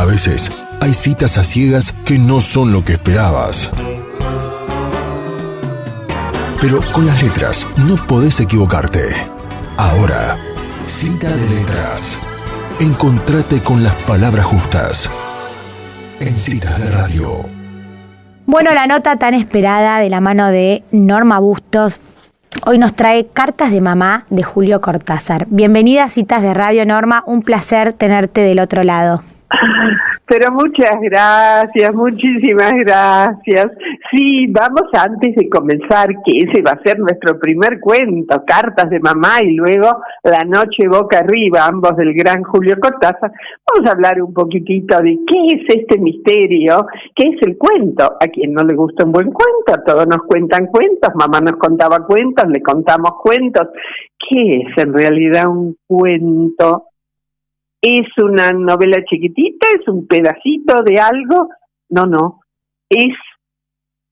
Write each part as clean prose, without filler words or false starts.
A veces, hay citas a ciegas que no son lo que esperabas. Pero con las letras no podés equivocarte. Ahora, Cita de Letras. Encontrate con las palabras justas en Citas de Radio. Bueno, la nota tan esperada de la mano de Norma Bustos hoy nos trae Cartas de Mamá de Julio Cortázar. Bienvenida a Citas de Radio, Norma. Un placer tenerte del otro lado. Pero muchas gracias, muchísimas gracias. Sí, vamos antes de comenzar, que ese va a ser nuestro primer cuento, Cartas de Mamá, y luego La Noche Boca Arriba, ambos del gran Julio Cortázar. Vamos a hablar un poquitito de qué es este misterio, qué es el cuento. A quien no le gusta un buen cuento, a todos nos cuentan cuentos, mamá nos contaba cuentos, le contamos cuentos. ¿Qué es en realidad un cuento? ¿Es una novela chiquitita? ¿Es un pedacito de algo? No. Es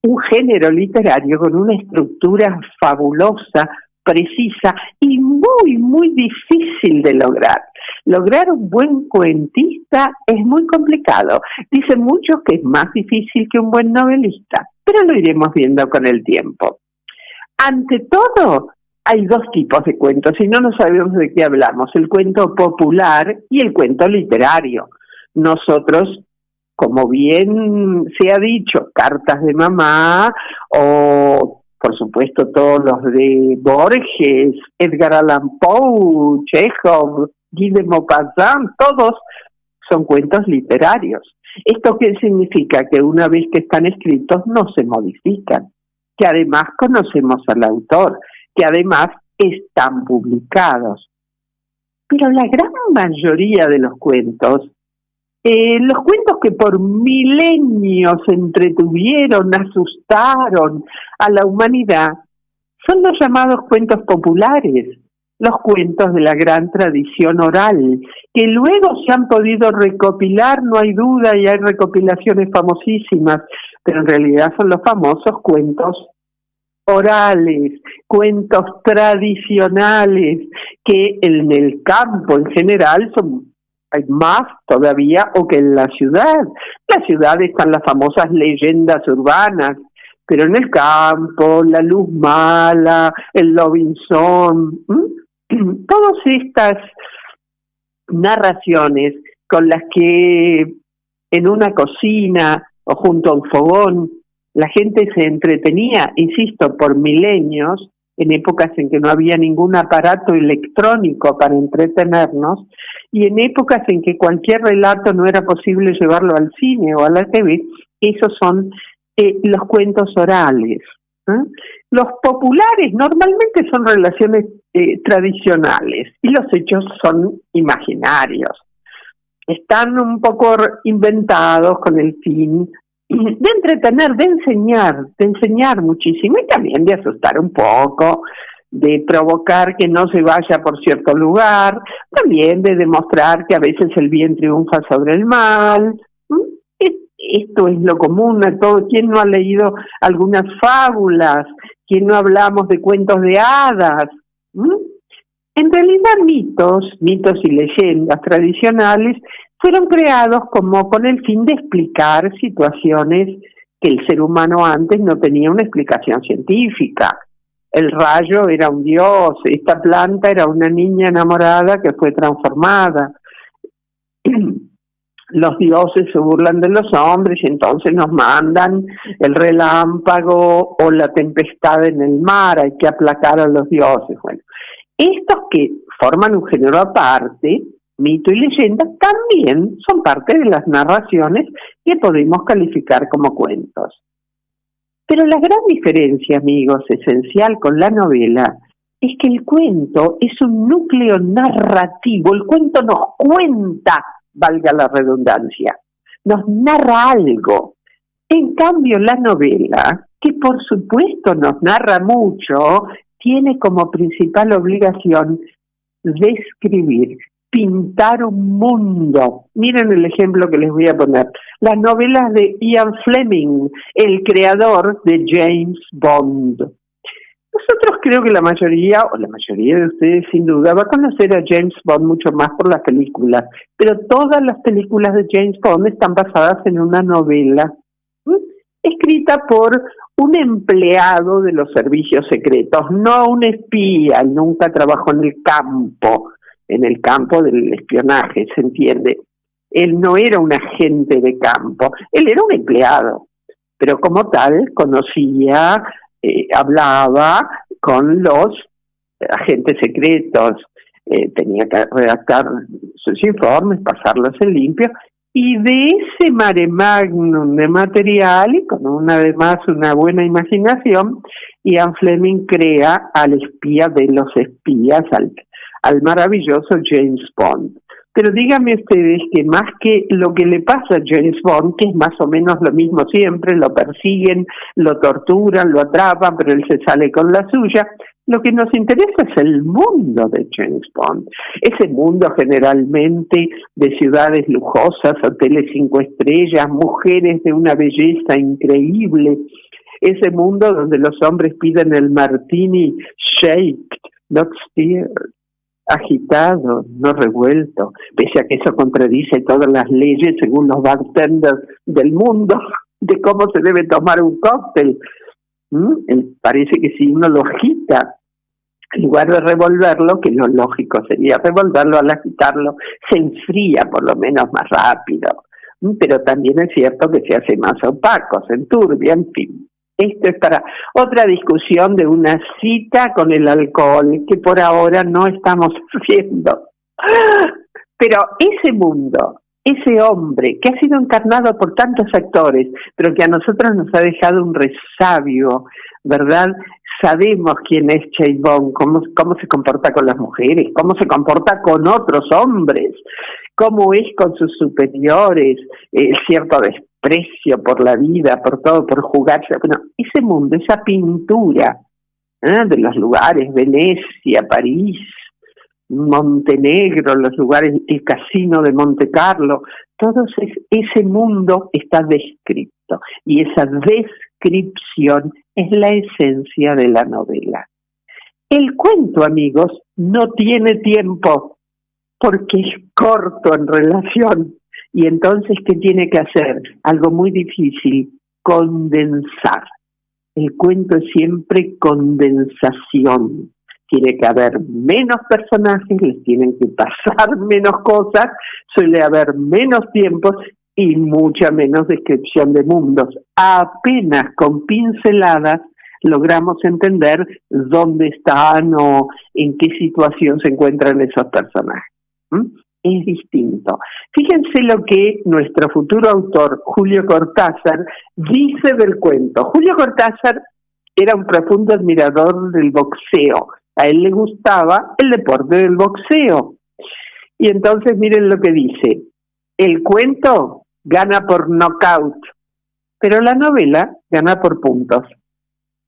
un género literario con una estructura fabulosa, precisa y muy, muy difícil de lograr. Lograr un buen cuentista es muy complicado. Dicen muchos que es más difícil que un buen novelista, pero lo iremos viendo con el tiempo. Ante todo, hay dos tipos de cuentos, y no sabemos de qué hablamos, el cuento popular y el cuento literario. Nosotros, como bien se ha dicho, Cartas de Mamá, o por supuesto todos los de Borges, Edgar Allan Poe, Chekhov, Guy de Maupassant, todos son cuentos literarios. ¿Esto qué significa? Que una vez que están escritos no se modifican, que además conocemos al autor, que además están publicados. Pero la gran mayoría de los cuentos que por milenios entretuvieron, asustaron a la humanidad, son los llamados cuentos populares, los cuentos de la gran tradición oral, que luego se han podido recopilar, no hay duda, y hay recopilaciones famosísimas, pero en realidad son los famosos cuentos orales, cuentos tradicionales, que en el campo en general hay más todavía o que en la ciudad. En la ciudad están las famosas leyendas urbanas, pero en el campo, la luz mala, el lobinzón, todas estas narraciones con las que en una cocina o junto a un fogón la gente se entretenía, insisto, por milenios, en épocas en que no había ningún aparato electrónico para entretenernos, y en épocas en que cualquier relato no era posible llevarlo al cine o a la TV. Esos son los cuentos orales. Los populares normalmente son relaciones tradicionales, y los hechos son imaginarios. Están un poco inventados con el fin de entretener, de enseñar muchísimo, y también de asustar un poco, de provocar que no se vaya por cierto lugar, también de demostrar que a veces el bien triunfa sobre el mal. Esto es lo común a todo. ¿Quién no ha leído algunas fábulas? ¿Quién no hablamos de cuentos de hadas? En realidad mitos y leyendas tradicionales fueron creados como con el fin de explicar situaciones que el ser humano antes no tenía una explicación científica. El rayo era un dios, esta planta era una niña enamorada que fue transformada. Los dioses se burlan de los hombres y entonces nos mandan el relámpago o la tempestad en el mar, hay que aplacar a los dioses. Bueno, estos que forman un género aparte, mito y leyenda, también son parte de las narraciones que podemos calificar como cuentos. Pero la gran diferencia, amigos, esencial con la novela, es que el cuento es un núcleo narrativo. El cuento nos cuenta, valga la redundancia, nos narra algo. En cambio, la novela, que por supuesto nos narra mucho, tiene como principal obligación describir, pintar un mundo. Miren el ejemplo que les voy a poner. Las novelas de Ian Fleming, el creador de James Bond. Nosotros creo que la mayoría de ustedes sin duda va a conocer a James Bond mucho más por las películas, pero todas las películas de James Bond están basadas en una novela escrita por un empleado de los servicios secretos, no un espía. Él nunca trabajó en el campo del espionaje, ¿se entiende? Él no era un agente de campo, él era un empleado, pero como tal conocía, hablaba con los agentes secretos, tenía que redactar sus informes, pasarlos en limpio, y de ese mare magnum de material, y con además una buena imaginación, Ian Fleming crea al espía de los espías, al maravilloso James Bond. Pero díganme ustedes que más que lo que le pasa a James Bond, que es más o menos lo mismo siempre, lo persiguen, lo torturan, lo atrapan, pero él se sale con la suya, lo que nos interesa es el mundo de James Bond. Ese mundo generalmente de ciudades lujosas, hoteles 5 estrellas, mujeres de una belleza increíble. Ese mundo donde los hombres piden el martini shaked, not stirred, agitado, no revuelto, pese a que eso contradice todas las leyes según los bartenders del mundo de cómo se debe tomar un cóctel. Parece que si uno lo agita, en lugar de revolverlo, que lo lógico sería revolverlo, al agitarlo se enfría por lo menos más rápido. Pero también es cierto que se hace más opaco, se enturbia, en fin. Esto es para otra discusión de una cita con el alcohol, que por ahora no estamos haciendo. Pero ese mundo, ese hombre que ha sido encarnado por tantos actores, pero que a nosotros nos ha dejado un resabio, ¿verdad? Sabemos quién es James Bond, cómo se comporta con las mujeres, cómo se comporta con otros hombres, cómo es con sus superiores, cierto desprecio por la vida, por todo, por jugarse. Bueno, ese mundo, esa pintura de los lugares, Venecia, París, Montenegro, los lugares, el casino de Monte Carlo, todo ese mundo está descrito, y esa descripción es la esencia de la novela. El cuento, amigos, no tiene tiempo, porque es corto en relación, y entonces, ¿qué tiene que hacer? Algo muy difícil: condensar. El cuento es siempre condensación. Tiene que haber menos personajes, les tienen que pasar menos cosas, suele haber menos tiempos y mucha menos descripción de mundos. Apenas con pinceladas logramos entender dónde están o en qué situación se encuentran esos personajes. Es distinto. Fíjense lo que nuestro futuro autor, Julio Cortázar, dice del cuento. Julio Cortázar era un profundo admirador del boxeo. A él le gustaba el deporte del boxeo. Y entonces miren lo que dice: el cuento gana por knockout, pero la novela gana por puntos.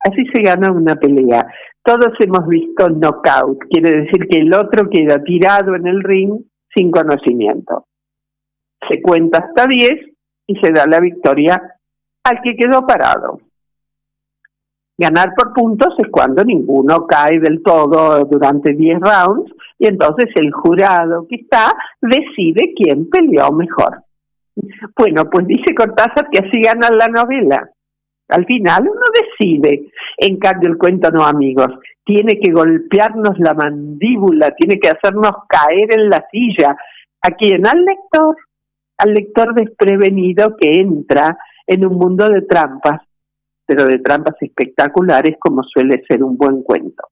Así se gana una pelea. Todos hemos visto knockout, quiere decir que el otro queda tirado en el ring sin conocimiento. Se cuenta hasta 10 y se da la victoria al que quedó parado. Ganar por puntos es cuando ninguno cae del todo durante 10 rounds, y entonces el jurado que está decide quién peleó mejor. Bueno, pues dice Cortázar que así gana la novela. Al final uno decide. En cambio el cuento no, amigos. Tiene que golpearnos la mandíbula, tiene que hacernos caer en la silla. ¿A quién? Al lector desprevenido que entra en un mundo de trampas, pero de trampas espectaculares, como suele ser un buen cuento.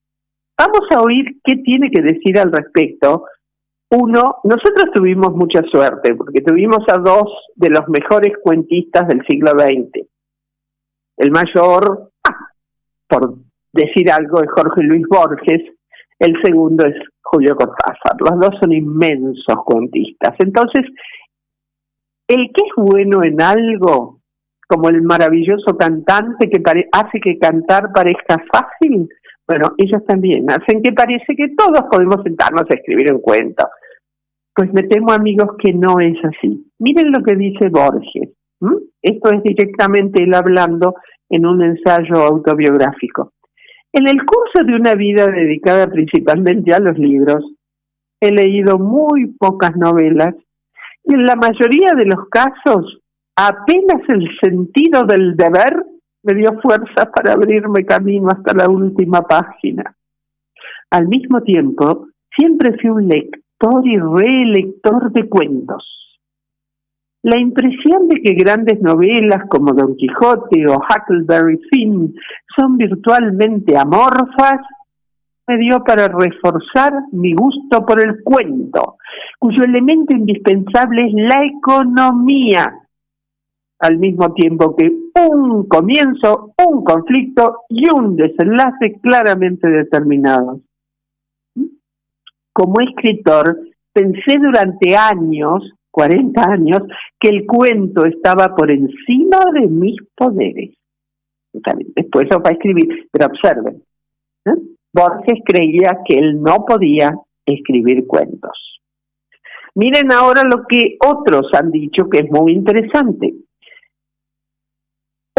Vamos a oír qué tiene que decir al respecto. Nosotros tuvimos mucha suerte, porque tuvimos a 2 de los mejores cuentistas del siglo XX. El mayor, por decir algo, es Jorge Luis Borges. El segundo es Julio Cortázar. Los 2 son inmensos cuentistas. Entonces, el que es bueno en algo, como el maravilloso cantante que hace que cantar parezca fácil, bueno, ellos también hacen que parece que todos podemos sentarnos a escribir un cuento. Pues me temo, amigos, que no es así. Miren lo que dice Borges. Esto es directamente él hablando en un ensayo autobiográfico. En el curso de una vida dedicada principalmente a los libros, he leído muy pocas novelas y en la mayoría de los casos apenas el sentido del deber me dio fuerza para abrirme camino hasta la última página. Al mismo tiempo, siempre fui un lector y relector de cuentos. La impresión de que grandes novelas como Don Quijote o Huckleberry Finn son virtualmente amorfas me dio para reforzar mi gusto por el cuento, cuyo elemento indispensable es la economía, al mismo tiempo que un comienzo, un conflicto y un desenlace claramente determinados. Como escritor, pensé durante años, 40 años, que el cuento estaba por encima de mis poderes. Después lo va a escribir, pero observen, ¿eh? Borges creía que él no podía escribir cuentos. Miren ahora lo que otros han dicho, que es muy interesante.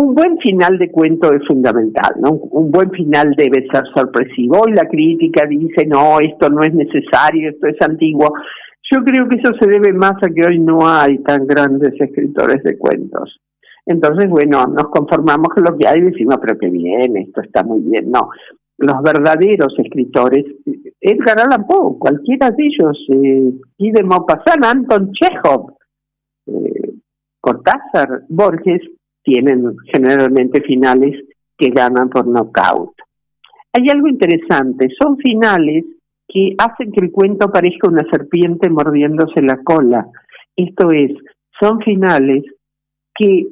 Un buen final de cuento es fundamental, ¿no? Un buen final debe ser sorpresivo. Hoy la crítica dice, no, esto no es necesario, esto es antiguo. Yo creo que eso se debe más a que hoy no hay tan grandes escritores de cuentos. Entonces, bueno, nos conformamos con lo que hay y decimos, pero qué bien, esto está muy bien. No, los verdaderos escritores, Edgar Allan Poe, cualquiera de ellos, Guy de Maupassant, Anton Chekhov, Cortázar, Borges, tienen generalmente finales que ganan por nocaut. Hay algo interesante, son finales que hacen que el cuento parezca una serpiente mordiéndose la cola. Esto es, son finales que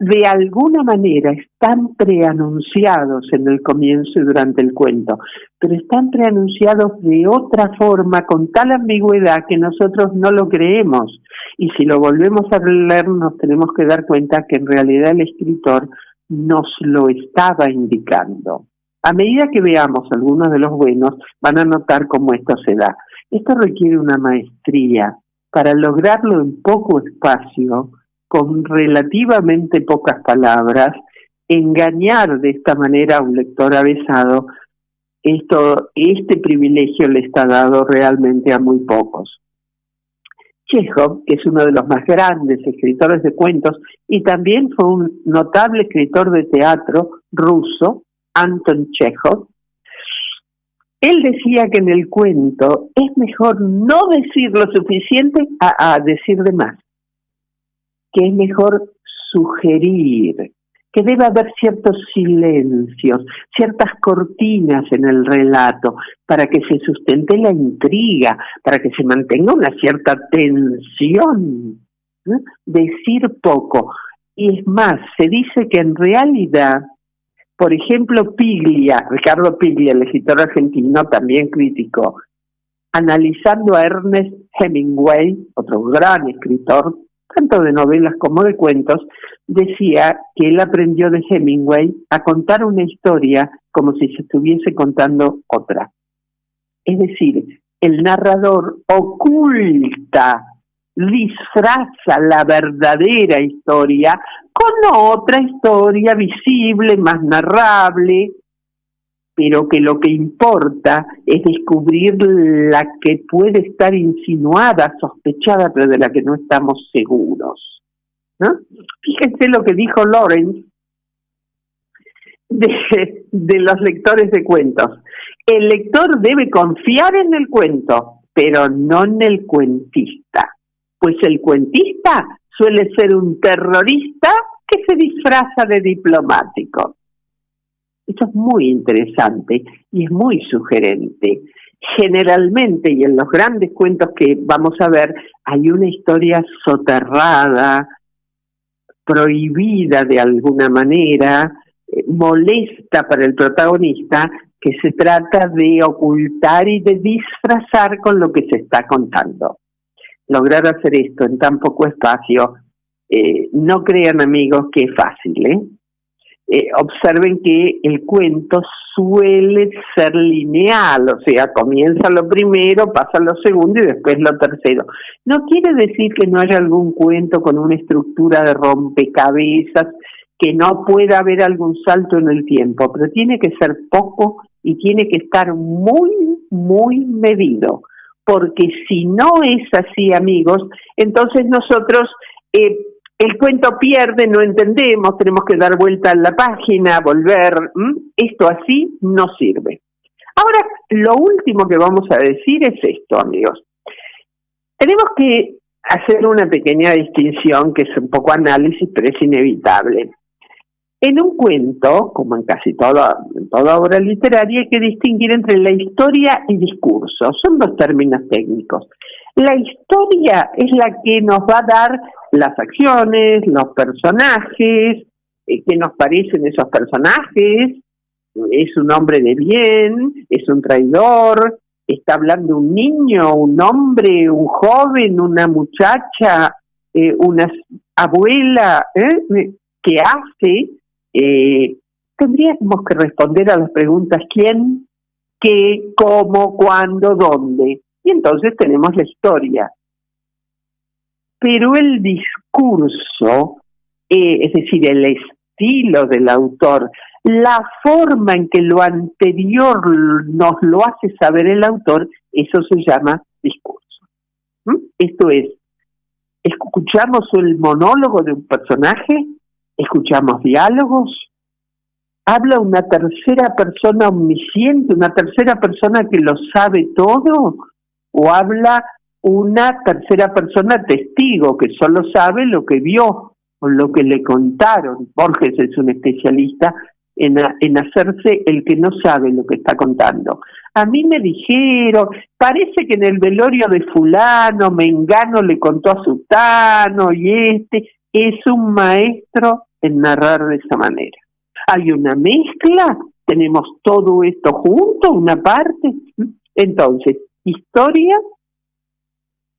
de alguna manera están preanunciados en el comienzo y durante el cuento, pero están preanunciados de otra forma, con tal ambigüedad que nosotros no lo creemos. Y si lo volvemos a leer, nos tenemos que dar cuenta que en realidad el escritor nos lo estaba indicando. A medida que veamos algunos de los buenos, van a notar cómo esto se da. Esto requiere una maestría. Para lograrlo en poco espacio, con relativamente pocas palabras, engañar de esta manera a un lector avesado, este privilegio le está dado realmente a muy pocos. Chekhov, que es uno de los más grandes escritores de cuentos y también fue un notable escritor de teatro ruso, Anton Chekhov, él decía que en el cuento es mejor no decir lo suficiente a decir de más, que es mejor sugerir, que debe haber ciertos silencios, ciertas cortinas en el relato, para que se sustente la intriga, para que se mantenga una cierta tensión, ¿no? Decir poco. Y es más, se dice que en realidad, por ejemplo, Ricardo Piglia, el escritor argentino, también crítico, analizando a Ernest Hemingway, otro gran escritor, tanto de novelas como de cuentos, decía que él aprendió de Hemingway a contar una historia como si se estuviese contando otra. Es decir, el narrador oculta, disfraza la verdadera historia con otra historia visible, más narrable, pero que lo que importa es descubrir la que puede estar insinuada, sospechada, pero de la que no estamos seguros, ¿no? Fíjense lo que dijo Lawrence de los lectores de cuentos. El lector debe confiar en el cuento, pero no en el cuentista, pues el cuentista suele ser un terrorista que se disfraza de diplomático. Esto es muy interesante y es muy sugerente. Generalmente, y en los grandes cuentos que vamos a ver, hay una historia soterrada, prohibida de alguna manera, molesta para el protagonista, que se trata de ocultar y de disfrazar con lo que se está contando. Lograr hacer esto en tan poco espacio, no crean, amigos, que es fácil, observen que el cuento suele ser lineal, o sea, comienza lo primero, pasa lo segundo y después lo tercero. No quiere decir que no haya algún cuento con una estructura de rompecabezas que no pueda haber algún salto en el tiempo, pero tiene que ser poco y tiene que estar muy, muy medido, porque si no es así, amigos, entonces nosotros el cuento pierde, no entendemos, tenemos que dar vuelta a la página, volver, esto así no sirve. Ahora, lo último que vamos a decir es esto, amigos. Tenemos que hacer una pequeña distinción, que es un poco análisis, pero es inevitable. En un cuento, como en casi toda obra literaria, hay que distinguir entre la historia y discurso. Son dos términos técnicos. La historia es la que nos va a dar las acciones, los personajes, qué nos parecen esos personajes, es un hombre de bien, es un traidor, está hablando un niño, un hombre, un joven, una muchacha, una abuela, ¿qué hace? Tendríamos que responder a las preguntas ¿quién?, ¿qué?, ¿cómo?, ¿cuándo?, ¿dónde? Y entonces tenemos la historia. Pero el discurso, es decir, el estilo del autor, la forma en que lo anterior nos lo hace saber el autor, eso se llama discurso. Esto es, escuchamos el monólogo de un personaje, escuchamos diálogos, habla una tercera persona omnisciente, una tercera persona que lo sabe todo, o habla una tercera persona testigo que solo sabe lo que vio o lo que le contaron. Borges es un especialista en hacerse el que no sabe lo que está contando. A mí me dijeron, parece que en el velorio de fulano, mengano le contó a sutano, y es un maestro en narrar de esa manera. Hay una mezcla, tenemos todo esto junto, una parte. Entonces, historia,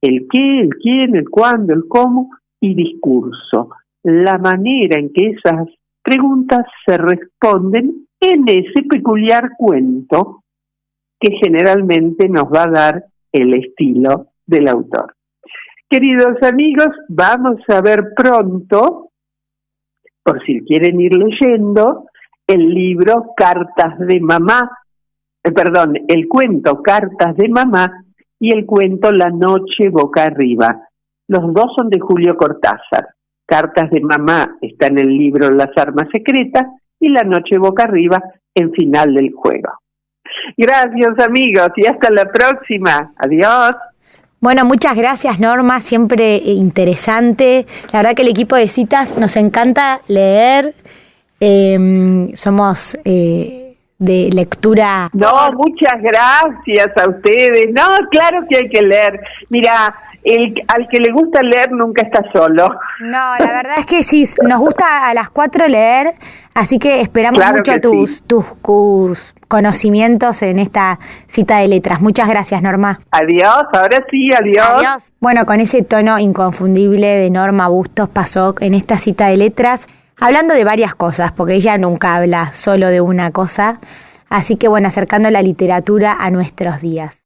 el qué, el quién, el cuándo, el cómo, y discurso. La manera en que esas preguntas se responden en ese peculiar cuento que generalmente nos va a dar el estilo del autor. Queridos amigos, vamos a ver pronto, por si quieren ir leyendo, el libro Cartas de Mamá, el cuento Cartas de Mamá y el cuento La Noche Boca Arriba. Los dos son de Julio Cortázar. Cartas de Mamá está en el libro Las Armas Secretas y La Noche Boca Arriba en Final del Juego. Gracias, amigos, y hasta la próxima. Adiós. Bueno, muchas gracias, Norma, siempre interesante. La verdad que el equipo de Citas nos encanta leer. Somos de lectura. No, muchas gracias a ustedes. No, claro que hay que leer. Mira, al que le gusta leer nunca está solo. No, la verdad es que sí, nos gusta a las 4 leer, así que esperamos claro mucho tus conocimientos en esta cita de letras. Muchas gracias, Norma. Adiós, ahora sí, adiós. Adiós. Bueno, con ese tono inconfundible de Norma Bustos pasó en esta cita de letras, hablando de varias cosas, porque ella nunca habla solo de una cosa, así que bueno, acercando la literatura a nuestros días.